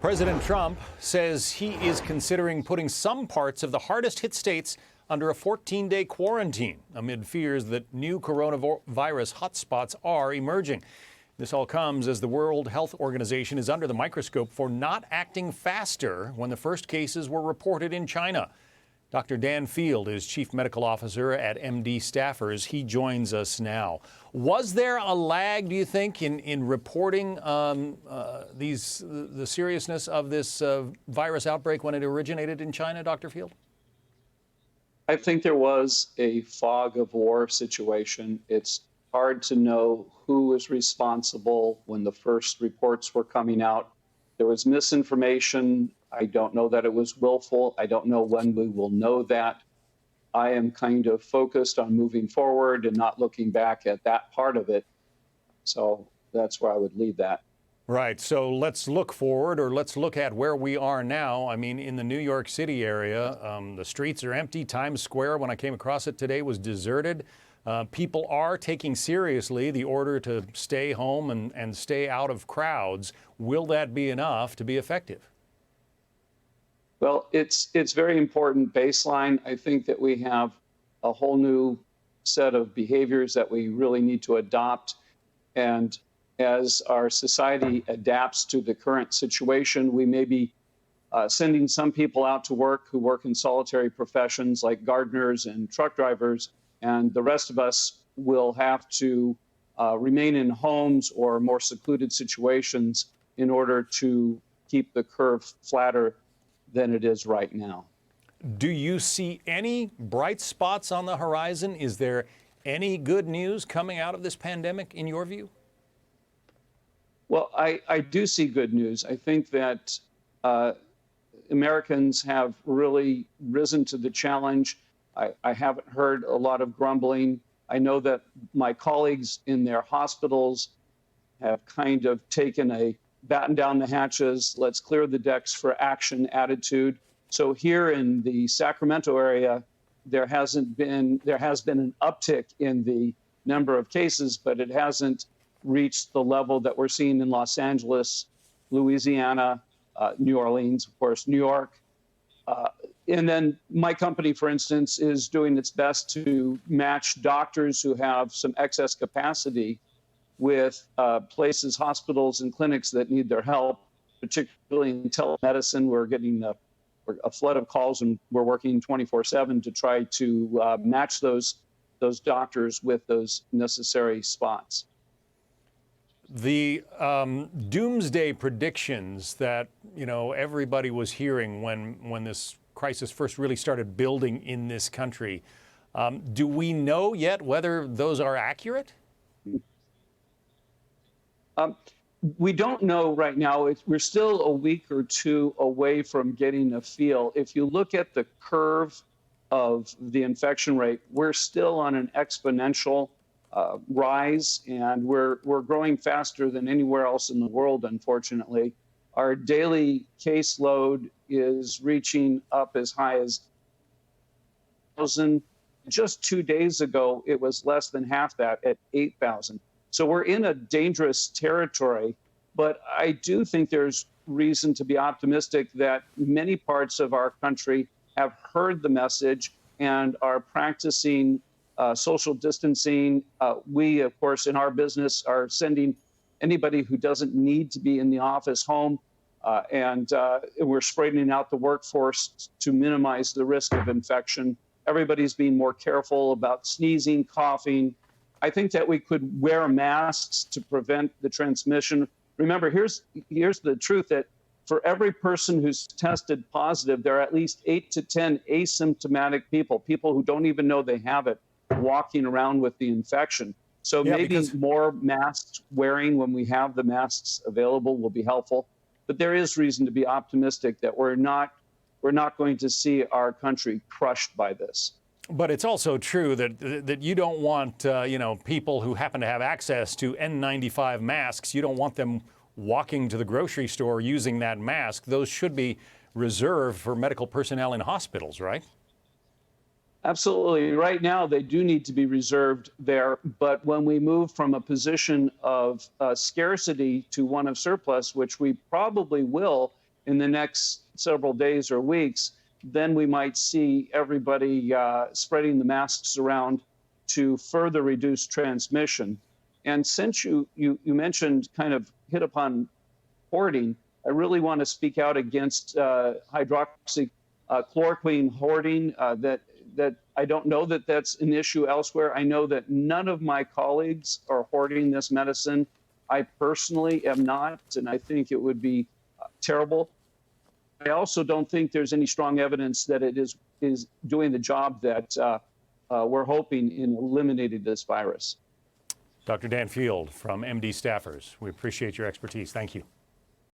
President Trump says he is considering putting some parts of the hardest hit states under a 14-day quarantine amid fears that new coronavirus hotspots are emerging. This all comes as the World Health Organization is under the microscope for not acting faster when the first cases were reported in China. Dr. Dan Field is Chief Medical Officer at MDStaffers. He joins us now. Was there a lag, do you think, in reporting the seriousness of this virus outbreak when it originated in China, Dr. Field? I think there was a fog of war situation. It's hard to know who was responsible when the first reports were coming out. There was misinformation. I don't know that it was willful. I don't know when we will know that. I am kind of focused on moving forward and not looking back at that part of it. So that's where I would leave that. Right. So let's look forward, or let's look at where we are now. I mean, in the New York City area, the streets are empty. Times Square, when I came across it today, was deserted. People are taking seriously the order to stay home and stay out of crowds. Will that be enough to be effective? Well, it's very important baseline. I think that we have a whole new set of behaviors that we really need to adopt. And as our society adapts to the current situation, we may be sending some people out to work who work in solitary professions like gardeners and truck drivers, and the rest of us will have to remain in homes or more secluded situations in order to keep the curve flatter than it is right now. Do you see any bright spots on the horizon? Is there any good news coming out of this pandemic in your view? Well, I do see good news. I think that Americans have really risen to the challenge. I haven't heard a lot of grumbling. I know that my colleagues in their hospitals have kind of taken a batten down the hatches, let's clear the decks for action attitude. So here in the Sacramento area, there has been an uptick in the number of cases, but it hasn't reached the level that we're seeing in Los Angeles, Louisiana, New Orleans, of course, New York. And then my company, for instance, is doing its best to match doctors who have some excess capacity with places, hospitals, and clinics that need their help, particularly in telemedicine. We're getting a flood of calls, and we're working 24/7 to try to match those doctors with those necessary spots. The doomsday predictions that everybody was hearing when this crisis first really started building in this country, do we know yet whether those are accurate? We don't know right now. We're still a week or two away from getting a feel. If you look at the curve of the infection rate, we're still on an exponential rise, and we're growing faster than anywhere else in the world, unfortunately. Our daily caseload is reaching up as high as 1,000. Just 2 days ago, it was less than half that at 8,000. So we're in a dangerous territory, but I do think there's reason to be optimistic that many parts of our country have heard the message and are practicing social distancing. We, of course, in our business are sending anybody who doesn't need to be in the office home, and we're straightening out the workforce to minimize the risk of infection. Everybody's being more careful about sneezing, coughing. I think that we could wear masks to prevent the transmission. Remember, here's the truth, that for every person who's tested positive, there are at least 8 to 10 asymptomatic people who don't even know they have it, walking around with the infection. So maybe more masks wearing when we have the masks available will be helpful. But there is reason to be optimistic that we're not going to see our country crushed by this. But it's also true that you don't want people who happen to have access to N95 masks. You don't want them walking to the grocery store using that mask. Those should be reserved for medical personnel in hospitals, right? Absolutely. Right now, they do need to be reserved there. But when we move from a position of scarcity to one of surplus, which we probably will, in the next several days or weeks, then we might see everybody spreading the masks around to further reduce transmission. And since you mentioned, kind of hit upon hoarding, I really want to speak out against hydroxychloroquine hoarding. That I don't know that that's an issue elsewhere. I know that none of my colleagues are hoarding this medicine. I personally am not, and I think it would be terrible. I also don't think there's any strong evidence that it is doing the job that we're hoping in eliminating this virus. Dr. Dan Field from MDStaffers, we appreciate your expertise. Thank you.